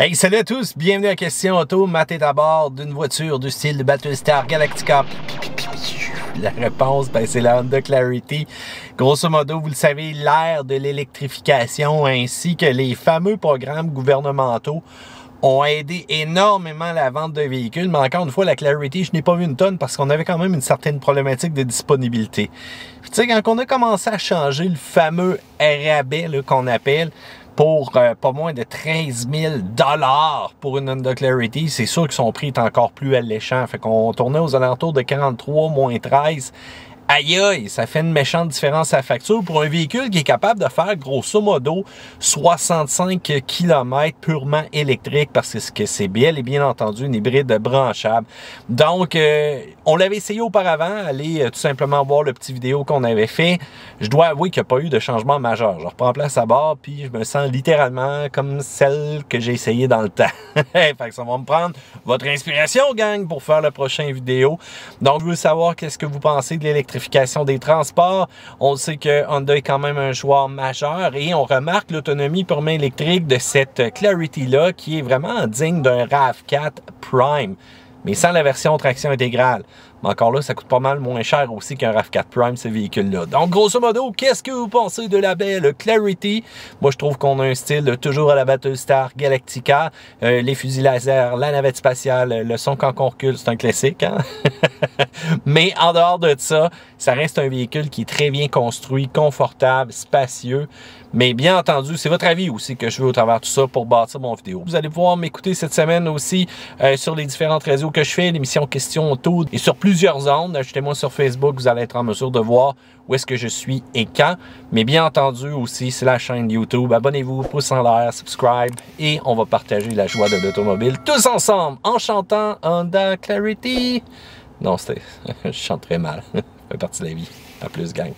Hey, salut à tous, bienvenue à Question Auto. Matt est à bord d'une voiture du style de Battlestar Galactica. La réponse, ben, c'est la Honda Clarity. Grosso modo, vous le savez, l'ère de l'électrification ainsi que les fameux programmes gouvernementaux ont aidé énormément la vente de véhicules. Mais encore une fois, la Clarity, je n'ai pas vu une tonne parce qu'on avait quand même une certaine problématique de disponibilité. Tu sais, quand on a commencé à changer le fameux rabais qu'on appelle, pour pas moins de 13 000 $ pour une Honda Clarity, c'est sûr que son prix est encore plus alléchant. Fait qu'on tournait aux alentours de 43 moins 13. Aïe aïe, ça fait une méchante différence à la facture pour un véhicule qui est capable de faire grosso modo 65 km purement électrique parce que c'est bien et bien entendu une hybride branchable. Donc, on l'avait essayé auparavant, allez tout simplement voir le petit vidéo qu'on avait fait. Je dois avouer qu'il n'y a pas eu de changement majeur. Je reprends place à bord puis je me sens littéralement comme celle que j'ai essayé dans le temps. Fait que ça va me prendre votre inspiration, gang, pour faire la prochaine vidéo. Donc, je veux savoir qu'est-ce que vous pensez de l'électrification des transports. On sait que Honda est quand même un joueur majeur et on remarque l'autonomie purement électrique de cette Clarity-là qui est vraiment digne d'un RAV4 Prime, mais sans la version traction intégrale. Mais encore là, ça coûte pas mal moins cher aussi qu'un RAV4 Prime, ce véhicule-là. Donc, grosso modo, qu'est-ce que vous pensez de la belle Clarity? Moi, je trouve qu'on a un style toujours à la Battlestar Galactica. Les fusils laser, la navette spatiale, le son quand on recule, c'est un classique, hein? Mais en dehors de ça, ça reste un véhicule qui est très bien construit, confortable, spacieux. Mais bien entendu, c'est votre avis aussi que je veux au travers de tout ça pour bâtir mon vidéo. Vous allez pouvoir m'écouter cette semaine aussi sur les différentes réseaux que je fais, l'émission Question Auto et sur plusieurs ondes. Ajoutez-moi sur Facebook, vous allez être en mesure de voir où est-ce que je suis et quand. Mais bien entendu aussi, c'est la chaîne YouTube. Abonnez-vous, pouce en l'air, subscribe et on va partager la joie de l'automobile tous ensemble en chantant Honda Clarity. Non, je chante très mal. Ça fait partie de la vie. À plus, gang.